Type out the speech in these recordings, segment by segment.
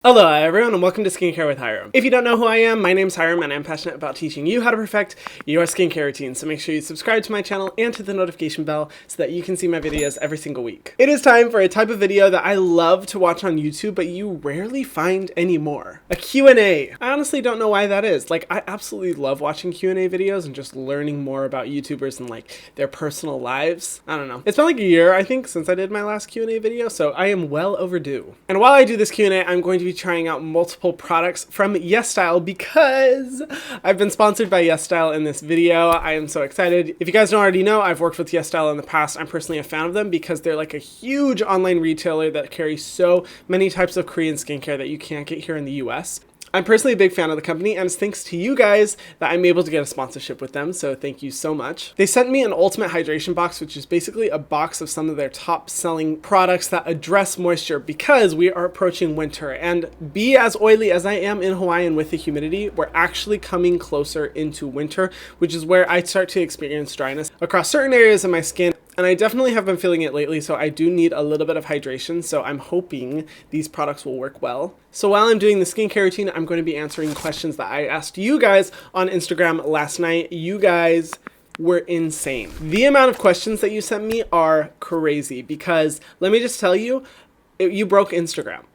Hello everyone and welcome to Skincare with Hyram. If you don't know who I am, my name's Hyram and I'm passionate about teaching you how to perfect your skincare routine. So make sure you subscribe to my channel and hit the notification bell so that you can see my videos every single week. It is time for a type of video that I love to watch on YouTube, but you rarely find anymore. A Q&A. I honestly don't know why that is. Like, I absolutely love watching Q&A videos and just learning more about YouTubers and like their personal lives. I don't know. It's been like a year, I think, since I did my last Q&A video, so I am well overdue. And while I do this Q&A, I'm going to be trying out multiple products from YesStyle because I've been sponsored by YesStyle in this video. I am so excited. If you guys don't already know, I've worked with YesStyle in the past. I'm personally a fan of them because they're like a huge online retailer that carries so many types of Korean skincare that you can't get here in the US. I'm personally a big fan of the company, and it's thanks to you guys that I'm able to get a sponsorship with them, so thank you so much. They sent me an ultimate hydration box, which is basically a box of some of their top selling products that address moisture because we are approaching winter, and be as oily as I am in Hawaii and with the humidity, we're actually coming closer into winter, which is where I start to experience dryness across certain areas of my skin. And I definitely have been feeling it lately, so I do need a little bit of hydration, so I'm hoping these products will work well. So while I'm doing the skincare routine, I'm going to be answering questions that I asked you guys on Instagram last night. You guys were insane. The amount of questions that you sent me are crazy because let me just tell you, you broke Instagram.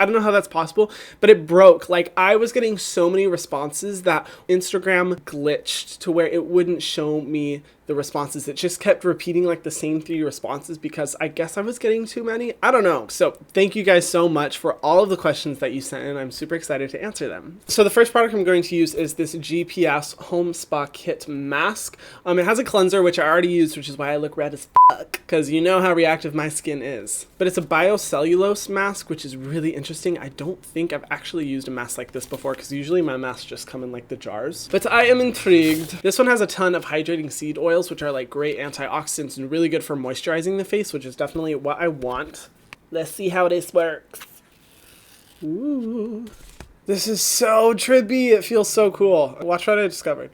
I don't know how that's possible, but it broke. Like, I was getting so many responses that Instagram glitched to where it wouldn't show me the responses. It just kept repeating like the same 3 responses because I guess I was getting too many. I don't know. So thank you guys so much for all of the questions that you sent in. I'm super excited to answer them. So the first product I'm going to use is this GPS Home Spa Kit Mask. It has a cleanser, which I already used, which is why I look red as fuck, because you know how reactive my skin is. But it's a biocellulose mask, which is really interesting. I don't think I've actually used a mask like this before because usually my masks just come in like the jars. But I am intrigued. This one has a ton of hydrating seed oils, which are like great antioxidants and really good for moisturizing the face, which is definitely what I want. Let's see how this works. Ooh. This is so trippy. It feels so cool. Watch what I discovered.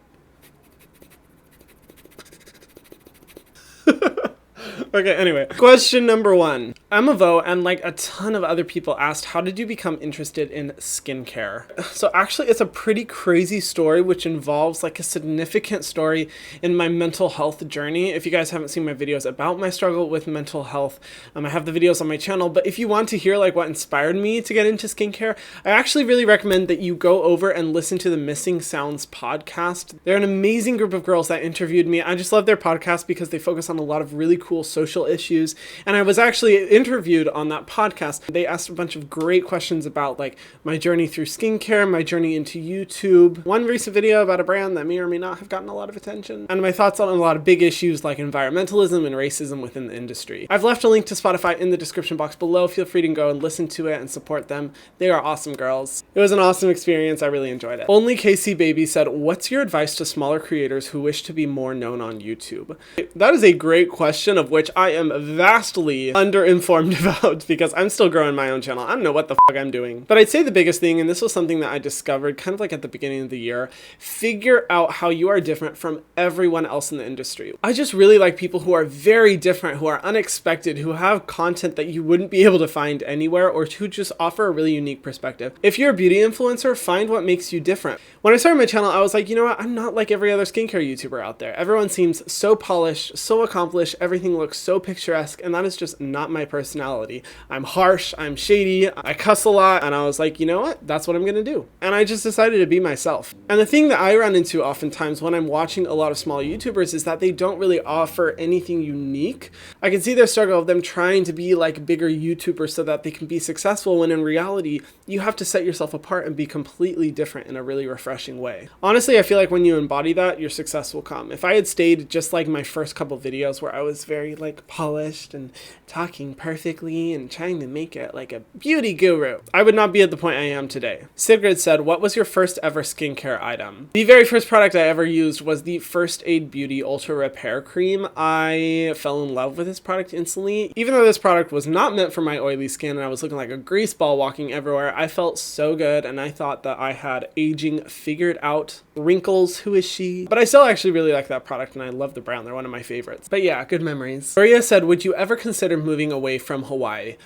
Okay, anyway, question number 1. I'm a Vo, and like a ton of other people asked, how did you become interested in skincare? So actually, it's a pretty crazy story, which involves like a significant story in my mental health journey. If you guys haven't seen my videos about my struggle with mental health, I have the videos on my channel, but if you want to hear like what inspired me to get into skincare, I actually really recommend that you go over and listen to the Missing Sounds podcast. They're an amazing group of girls that interviewed me. I just love their podcast because they focus on a lot of really cool social issues, and I was actually interviewed on that podcast. They asked a bunch of great questions about like my journey through skincare, my journey into YouTube, one recent video about a brand that may or may not have gotten a lot of attention, and my thoughts on a lot of big issues like environmentalism and racism within the industry. I've left a link to Spotify in the description box below. Feel free to go and listen to it and support them. They are awesome girls. It was an awesome experience. I really enjoyed it. Only Casey Baby said, what's your advice to smaller creators who wish to be more known on YouTube? That is a great question, of which I am vastly underinformed about because I'm still growing my own channel. I don't know what the fuck I'm doing. But I'd say the biggest thing, and this was something that I discovered kind of like at the beginning of the year, figure out how you are different from everyone else in the industry. I just really like people who are very different, who are unexpected, who have content that you wouldn't be able to find anywhere, or who just offer a really unique perspective. If you're a beauty influencer, find what makes you different. When I started my channel, I was like, you know what? I'm not like every other skincare YouTuber out there. Everyone seems so polished, so accomplished, everything looks so picturesque, and that is just not my personality. I'm harsh, I'm shady, I cuss a lot, and I was like, you know what? That's what I'm gonna do. And I just decided to be myself. And the thing that I run into oftentimes when I'm watching a lot of small YouTubers is that they don't really offer anything unique. I can see their struggle of them trying to be like bigger YouTubers so that they can be successful, when in reality, you have to set yourself apart and be completely different in a really refreshing way. Honestly, I feel like when you embody that, your success will come. If I had stayed just like my first couple videos where I was very like polished and talking perfectly and trying to make it like a beauty guru, I would not be at the point I am today. Sigrid said, what was your first ever skincare item? The very first product I ever used was the First Aid Beauty Ultra Repair Cream. I fell in love with this product instantly. Even though this product was not meant for my oily skin and I was looking like a grease ball walking everywhere, I felt so good and I thought that I had aging figured out. Wrinkles, who is she? But I still actually really like that product and I love the brand. They're one of my favorites. But yeah, good memories. Maria said, would you ever consider moving away from Hawaii?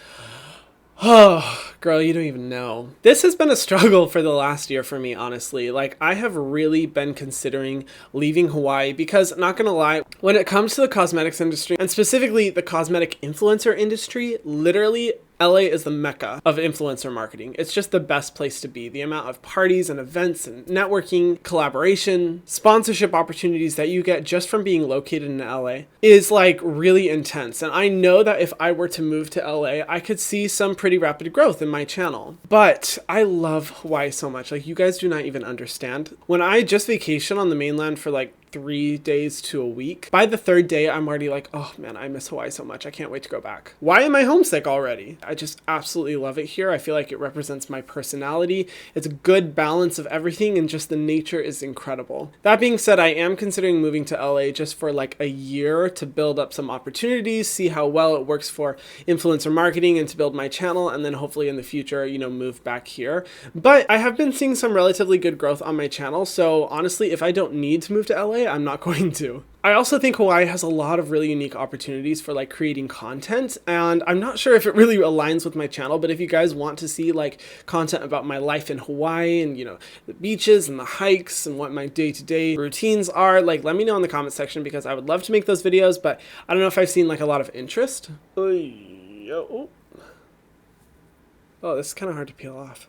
Oh, girl, you don't even know. This has been a struggle for the last year for me, honestly. Like, I have really been considering leaving Hawaii because, not gonna lie, when it comes to the cosmetics industry, and specifically the cosmetic influencer industry, literally LA is the mecca of influencer marketing. It's just the best place to be. The amount of parties and events and networking, collaboration, sponsorship opportunities that you get just from being located in LA is like really intense. And I know that if I were to move to LA, I could see some pretty rapid growth in my channel. But I love Hawaii so much. Like, you guys do not even understand. When I just vacation on the mainland for like 3 days to a week, by the third day, I'm already like, oh man, I miss Hawaii so much. I can't wait to go back. Why am I homesick already? I just absolutely love it here. I feel like it represents my personality. It's a good balance of everything, and just the nature is incredible. That being said, I am considering moving to LA just for like a year to build up some opportunities, see how well it works for influencer marketing, and to build my channel, and then hopefully in the future, move back here. But I have been seeing some relatively good growth on my channel, so honestly, if I don't need to move to LA, I'm not going to. I also think Hawaii has a lot of really unique opportunities for like creating content, and I'm not sure if it really aligns with my channel, but if you guys want to see like content about my life in Hawaii and the beaches and the hikes and what my day-to-day routines are, like, let me know in the comment section, because I would love to make those videos, but I don't know if I've seen like a lot of interest. Oh, this is kind of hard to peel off.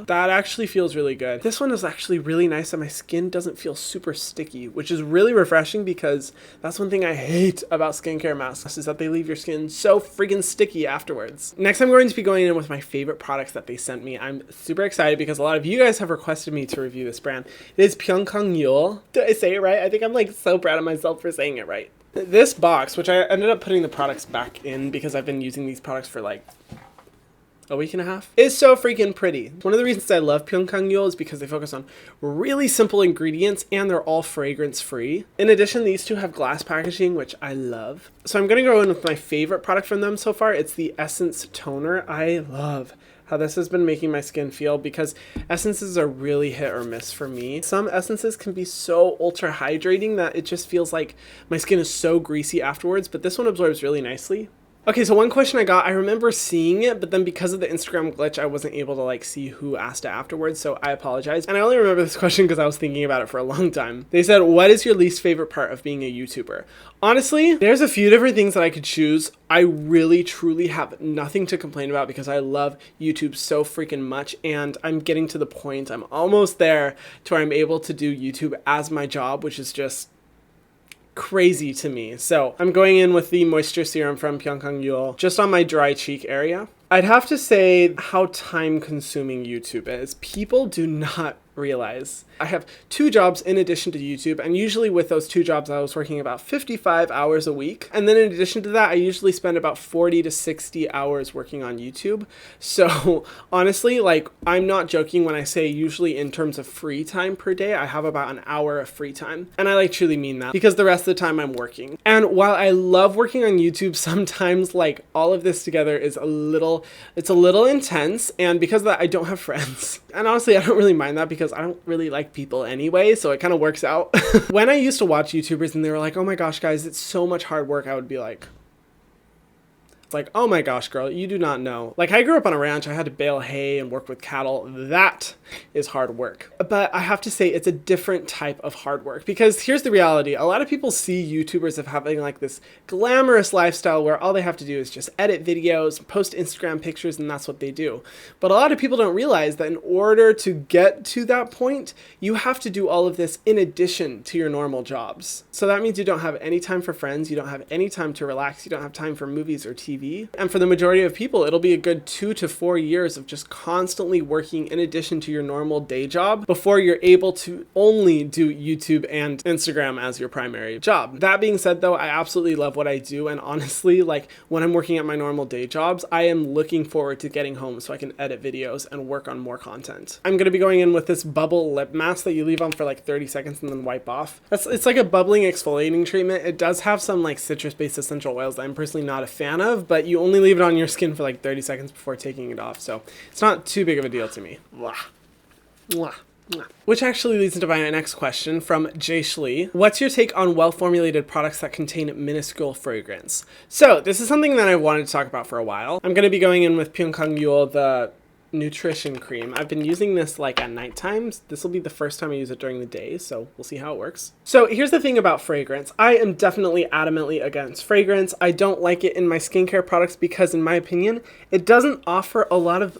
That actually feels really good. This one is actually really nice, and my skin doesn't feel super sticky, which is really refreshing, because that's one thing I hate about skincare masks, is that they leave your skin so freaking sticky afterwards. Next, I'm going to be going in with my favorite products that they sent me. I'm super excited because a lot of you guys have requested me to review this brand. It is Pyongkang. Did I say it right? I think I'm like so proud of myself for saying it right. This box, which I ended up putting the products back in because I've been using these products for like a week and a half, is so freaking pretty. One of the reasons I love Pyongkang is because they focus on really simple ingredients, and they're all fragrance free. In addition, these two have glass packaging, which I love. So I'm gonna go in with my favorite product from them so far. It's the Essence Toner. I love how this has been making my skin feel, because essences are really hit or miss for me. Some essences can be so ultra hydrating that it just feels like my skin is so greasy afterwards, but this one absorbs really nicely. Okay, so one question I got, I remember seeing it, but then because of the Instagram glitch, I wasn't able to like see who asked it afterwards, so I apologize. And I only remember this question because I was thinking about it for a long time. They said, what is your least favorite part of being a YouTuber? Honestly, there's a few different things that I could choose. I really, truly have nothing to complain about, because I love YouTube so freaking much, and I'm getting to the point, I'm almost there to where I'm able to do YouTube as my job, which is just crazy to me. So I'm going in with the moisture serum from Pyongkang just on my dry cheek area. I'd have to say how time consuming YouTube is. People do not realize I have 2 jobs in addition to YouTube, and usually with those 2 jobs I was working about 55 hours a week, and then in addition to that I usually spend about 40 to 60 hours working on YouTube. So honestly, like, I'm not joking when I say usually in terms of free time per day I have about an hour of free time, and I like truly mean that, because the rest of the time I'm working. And while I love working on YouTube, sometimes like all of this together is a little intense, and because of that I don't have friends. And honestly, I don't really mind that, because I don't really like people anyway, so it kind of works out. When I used to watch YouTubers and they were like, oh my gosh guys, it's so much hard work, I would be like, oh my gosh, girl, you do not know. Like, I grew up on a ranch. I had to bale hay and work with cattle. That is hard work. But I have to say it's a different type of hard work, because here's the reality. A lot of people see YouTubers of having like this glamorous lifestyle where all they have to do is just edit videos, post Instagram pictures, and that's what they do. But a lot of people don't realize that in order to get to that point, you have to do all of this in addition to your normal jobs. So that means you don't have any time for friends. You don't have any time to relax. You don't have time for movies or TV. And for the majority of people, it'll be a good 2 to 4 years of just constantly working in addition to your normal day job before you're able to only do YouTube and Instagram as your primary job. That being said though, I absolutely love what I do, and honestly, like, when I'm working at my normal day jobs, I am looking forward to getting home so I can edit videos and work on more content. I'm going to be going in with this bubble lip mask that you leave on for like 30 seconds and then wipe off. It's like a bubbling exfoliating treatment. It does have some like citrus-based essential oils that I'm personally not a fan of, but you only leave it on your skin for like 30 seconds before taking it off, so it's not too big of a deal to me. Mwah. Mwah. Which actually leads into my next question from Jay Schlee. What's your take on well-formulated products that contain minuscule fragrance? So this is something that I wanted to talk about for a while. I'm going to be going in with Pyongkang Yul, the nutrition cream. I've been using this like at night times. This will be the first time I use it during the day, so we'll see how it works. So here's the thing about fragrance. I am definitely adamantly against fragrance. I don't like it in my skincare products because in my opinion, it doesn't offer a lot of,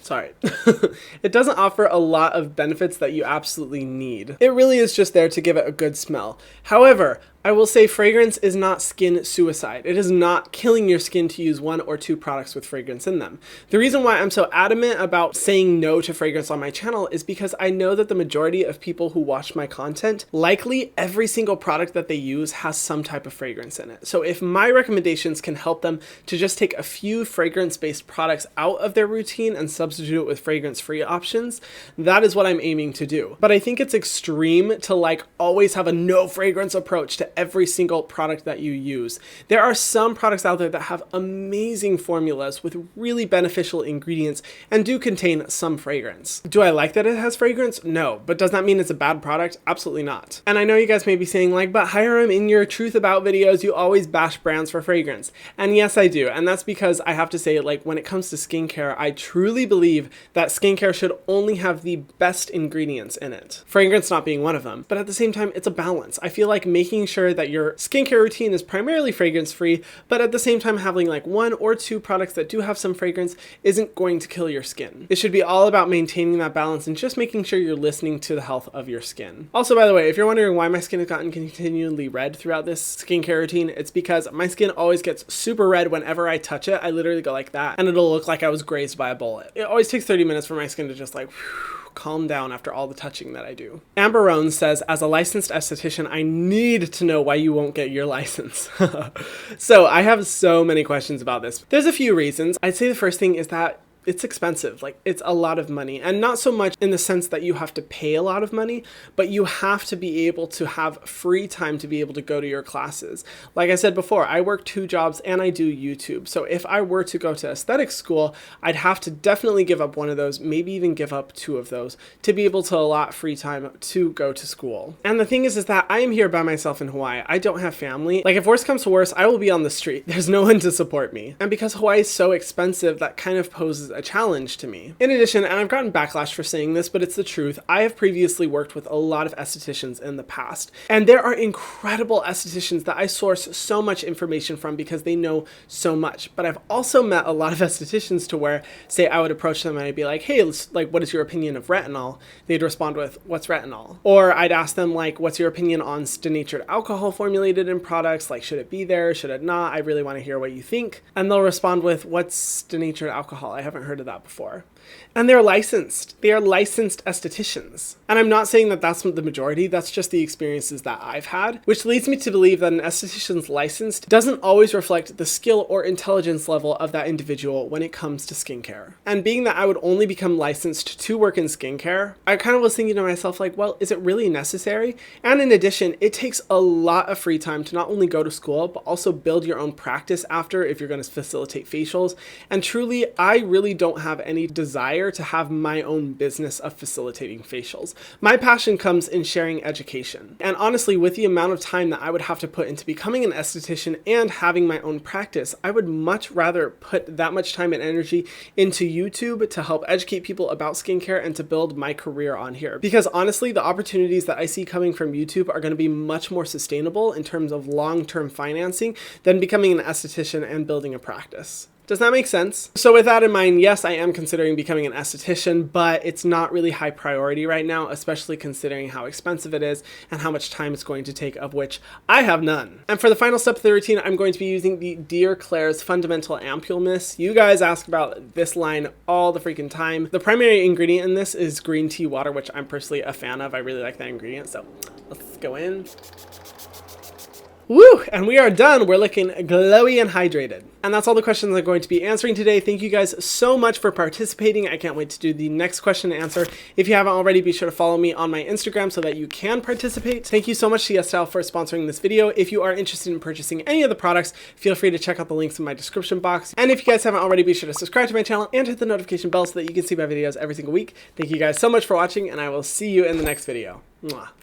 it doesn't offer a lot of benefits that you absolutely need. It really is just there to give it a good smell. However, I will say fragrance is not skin suicide. It is not killing your skin to use 1 or 2 products with fragrance in them. The reason why I'm so adamant about saying no to fragrance on my channel is because I know that the majority of people who watch my content, likely every single product that they use has some type of fragrance in it. So if my recommendations can help them to just take a few fragrance-based products out of their routine and substitute it with fragrance-free options, that is what I'm aiming to do. But I think it's extreme to like always have a no fragrance approach to every single product that you use. There are some products out there that have amazing formulas with really beneficial ingredients and do contain some fragrance. Do I like that it has fragrance? No. But does that mean it's a bad product? Absolutely not. And I know you guys may be saying like, but Hyram, in your Truth About videos, you always bash brands for fragrance. And yes, I do. And that's because I have to say, like, when it comes to skincare, I truly believe that skincare should only have the best ingredients in it. Fragrance not being one of them. But at the same time, it's a balance. I feel like making sure that your skincare routine is primarily fragrance free, but at the same time having like 1 or 2 products that do have some fragrance isn't going to kill your skin. It should be all about maintaining that balance and just making sure you're listening to the health of your skin. Also, by the way, if you're wondering why my skin has gotten continually red throughout this skincare routine, it's because my skin always gets super red whenever I touch it. I literally go like that and it'll look like I was grazed by a bullet. It always takes 30 minutes for my skin to just like calm down after all the touching that I do. Amber Roan says, as a licensed esthetician, I need to know why you won't get your license. So I have so many questions about this. There's a few reasons. I'd say the first thing is that it's expensive. Like, it's a lot of money, and not so much in the sense that you have to pay a lot of money, but you have to be able to have free time to be able to go to your classes. Like I said before, I work 2 jobs and I do YouTube. So if I were to go to aesthetic school, I'd have to definitely give up one of those, maybe even give up 2 of those to be able to allot free time to go to school. And the thing is that I am here by myself in Hawaii. I don't have family. Like, if worse comes to worse, I will be on the street. There's no one to support me. And because Hawaii is so expensive, that kind of poses a challenge to me. In addition, and I've gotten backlash for saying this, but it's the truth, I have previously worked with a lot of estheticians in the past, and there are incredible estheticians that I source so much information from because they know so much. But I've also met a lot of estheticians to where, say, I would approach them and I'd be like, hey, like, what is your opinion of retinol? They'd respond with, what's retinol? Or I'd ask them, like, what's your opinion on denatured alcohol formulated in products? Like, should it be there? Should it not? I really want to hear what you think. And they'll respond with, what's denatured alcohol? I haven't heard of that before. And they're licensed. They are licensed estheticians. And I'm not saying that that's the majority, that's just the experiences that I've had, which leads me to believe that an esthetician's license doesn't always reflect the skill or intelligence level of that individual when it comes to skincare. And being that I would only become licensed to work in skincare, I kind of was thinking to myself, like, well, is it really necessary? And in addition, it takes a lot of free time to not only go to school, but also build your own practice after if you're going to facilitate facials. And truly, I really don't have any desire to have my own business of facilitating facials. My passion comes in sharing education. And honestly, with the amount of time that I would have to put into becoming an esthetician and having my own practice, I would much rather put that much time and energy into YouTube to help educate people about skincare and to build my career on here. Because honestly, the opportunities that I see coming from YouTube are going to be much more sustainable in terms of long-term financing than becoming an esthetician and building a practice. Does that make sense? So with that in mind, yes, I am considering becoming an esthetician, but it's not really high priority right now, especially considering how expensive it is and how much time it's going to take, of which I have none. And for the final step of the routine, I'm going to be using the Dear Claire's Fundamental Ampule Mist. You guys ask about this line all the freaking time. The primary ingredient in this is green tea water, which I'm personally a fan of. I really like that ingredient, so let's go in. Woo! And we are done. We're looking glowy and hydrated. And that's all the questions I'm going to be answering today. Thank you guys so much for participating. I can't wait to do the next question and answer. If you haven't already, be sure to follow me on my Instagram so that you can participate. Thank you so much to YesStyle for sponsoring this video. If you are interested in purchasing any of the products, feel free to check out the links in my description box. And if you guys haven't already, be sure to subscribe to my channel and hit the notification bell so that you can see my videos every single week. Thank you guys so much for watching, and I will see you in the next video. Mwah.